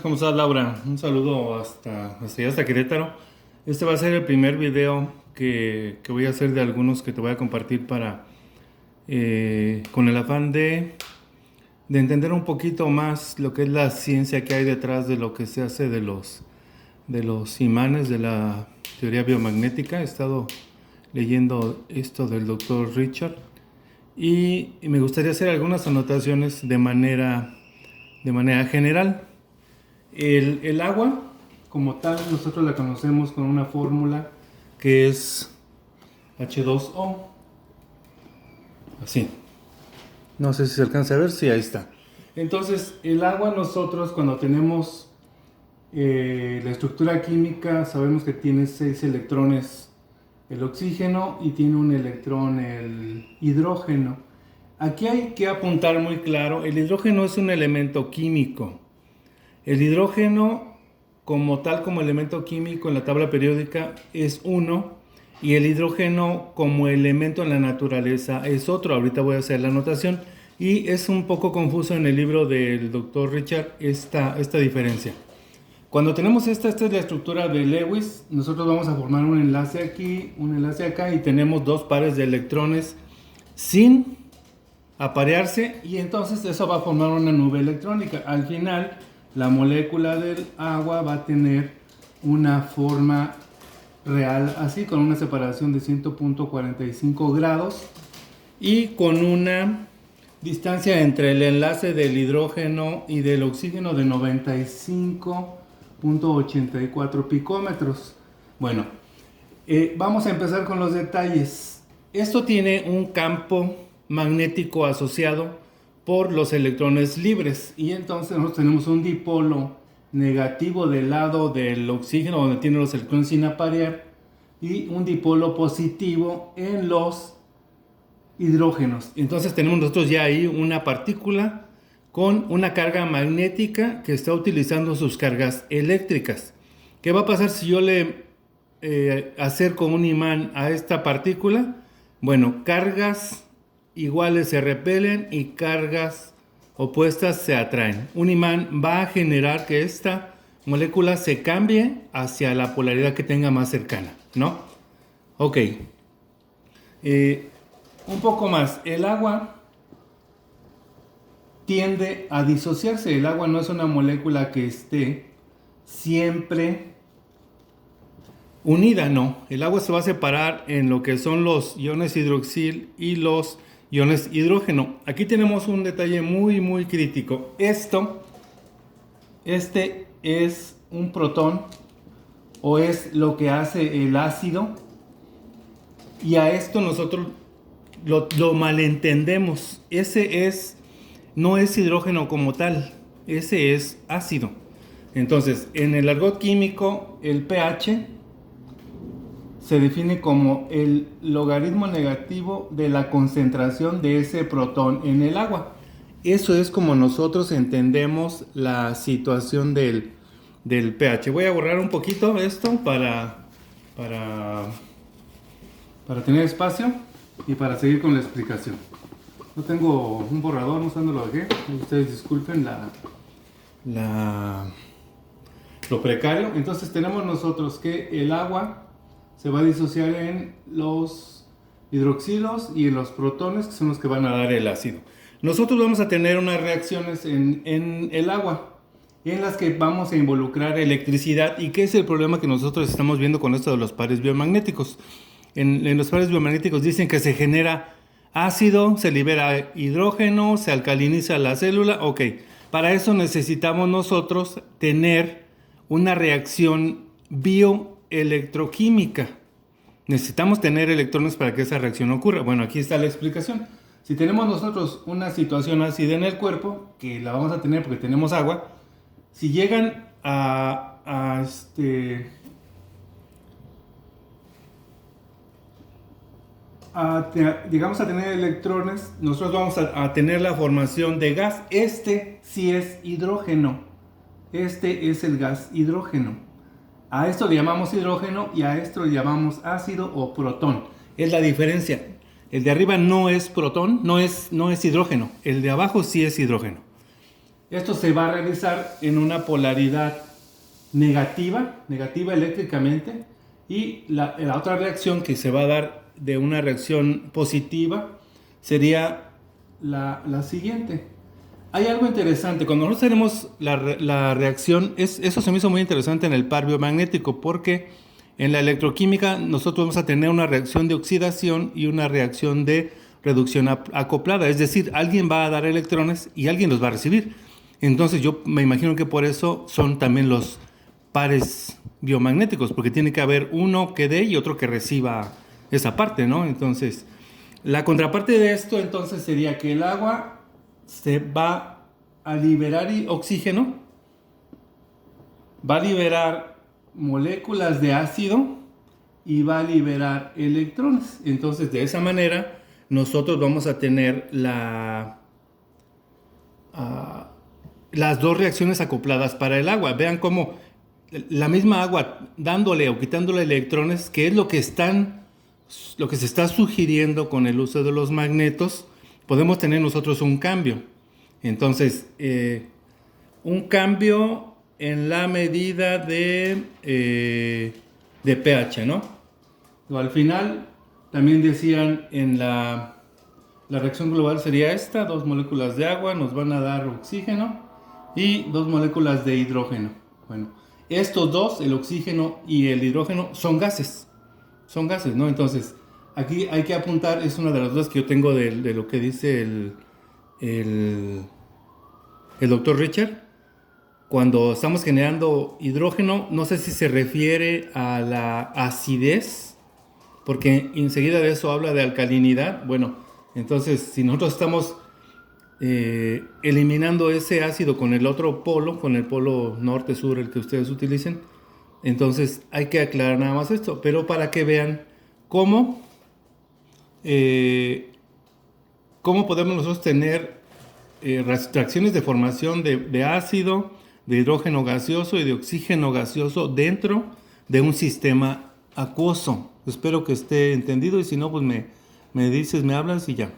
¿Cómo estás, Laura? Un saludo hasta Querétaro. Este va a ser el primer video que voy a hacer de algunos que te voy a compartir con el afán de entender un poquito más lo que es la ciencia que hay detrás de lo que se hace de los imanes de la teoría biomagnética. He estado leyendo esto del doctor Richard y me gustaría hacer algunas anotaciones de manera general. El agua, como tal, nosotros la conocemos con una fórmula que es H2O. Así. No sé si se alcanza a ver, sí, ahí está. Entonces, el agua nosotros cuando tenemos la estructura química, sabemos que tiene 6 electrones el oxígeno y tiene un electrón el hidrógeno. Aquí hay que apuntar muy claro, el hidrógeno es un elemento químico. El hidrógeno, como tal, como elemento químico en la tabla periódica, es 1, y el hidrógeno como elemento en la naturaleza es otro. Ahorita voy a hacer la anotación, y es un poco confuso en el libro del Dr. Richard esta diferencia. Cuando tenemos esta es la estructura de Lewis. Nosotros vamos a formar un enlace aquí, un enlace acá, y tenemos dos pares de electrones sin aparearse, y entonces eso va a formar una nube electrónica. Al final, la molécula del agua va a tener una forma real así, con una separación de 100.45 grados y con una distancia entre el enlace del hidrógeno y del oxígeno de 95.84 picómetros. Bueno, vamos a empezar con los detalles. Esto tiene un campo magnético asociado por los electrones libres, y entonces nosotros tenemos un dipolo negativo del lado del oxígeno donde tiene los electrones sin aparear y un dipolo positivo en los hidrógenos. Entonces tenemos nosotros ya ahí una partícula con una carga magnética que está utilizando sus cargas eléctricas. ¿Qué va a pasar si yo le acerco un imán a esta partícula? Bueno, cargas iguales se repelen y cargas opuestas se atraen. Un imán va a generar que esta molécula se cambie hacia la polaridad que tenga más cercana, ¿no? Ok. Un poco más. El agua tiende a disociarse. El agua no es una molécula que esté siempre unida, no. El agua se va a separar en lo que son los iones hidroxil y los iones hidrógeno. Aquí tenemos un detalle muy crítico. Este es un protón, o es lo que hace el ácido, y a esto nosotros lo malentendemos. No es hidrógeno como tal, ese es ácido. Entonces, en el argot químico, el pH se define como el logaritmo negativo de la concentración de ese protón en el agua. Eso es como nosotros entendemos la situación del pH. Voy a borrar un poquito esto para tener espacio y para seguir con la explicación. No tengo un borrador, no sé dónde lo dejé. Ustedes disculpen lo precario. Entonces tenemos nosotros que el agua se va a disociar en los hidroxilos y en los protones, que son los que van a dar el ácido. Nosotros vamos a tener unas reacciones en el agua, en las que vamos a involucrar electricidad. ¿Y qué es el problema que nosotros estamos viendo con esto de los pares biomagnéticos? En los pares biomagnéticos dicen que se genera ácido, se libera hidrógeno, se alcaliniza la célula. Ok, para eso necesitamos nosotros tener una reacción bioelectroquímica. Necesitamos tener electrones para que esa reacción ocurra. Bueno, aquí está la explicación. Si tenemos nosotros una situación ácida en el cuerpo, que la vamos a tener porque tenemos agua, si llegan digamos a tener electrones, nosotros vamos a tener la formación de gas. Este sí es hidrógeno. Este es el gas hidrógeno. A esto le llamamos hidrógeno y a esto le llamamos ácido o protón. Es la diferencia. El de arriba no es protón, no es hidrógeno. El de abajo sí es hidrógeno. Esto se va a realizar en una polaridad negativa eléctricamente, y la otra reacción que se va a dar de una reacción positiva sería la siguiente. Hay algo interesante, cuando nosotros tenemos la reacción, eso se me hizo muy interesante en el par biomagnético, porque en la electroquímica nosotros vamos a tener una reacción de oxidación y una reacción de reducción acoplada, es decir, alguien va a dar electrones y alguien los va a recibir. Entonces yo me imagino que por eso son también los pares biomagnéticos, porque tiene que haber uno que dé y otro que reciba esa parte, ¿no? Entonces, la contraparte de esto entonces sería que el agua se va a liberar oxígeno, va a liberar moléculas de ácido y va a liberar electrones. Entonces, de esa manera, nosotros vamos a tener las dos reacciones acopladas para el agua. Vean cómo la misma agua dándole o quitándole electrones, que es lo que se está sugiriendo con el uso de los magnetos, podemos tener nosotros un cambio. Entonces, un cambio en la medida de pH, ¿no? O al final, también decían en la reacción global sería esta: 2 moléculas de agua nos van a dar oxígeno y 2 moléculas de hidrógeno. Bueno, estos dos, el oxígeno y el hidrógeno, son gases, ¿no? Entonces, aquí hay que apuntar, es una de las dudas que yo tengo de lo que dice el doctor Richard. Cuando estamos generando hidrógeno, no sé si se refiere a la acidez, porque enseguida de eso habla de alcalinidad. Bueno, entonces, si nosotros estamos eliminando ese ácido con el otro polo, con el polo norte-sur, el que ustedes utilicen, entonces hay que aclarar nada más esto, pero para que vean cómo podemos nosotros tener reacciones de formación de ácido, de hidrógeno gaseoso y de oxígeno gaseoso dentro de un sistema acuoso. Espero que esté entendido, y si no, pues me dices, me hablas y ya.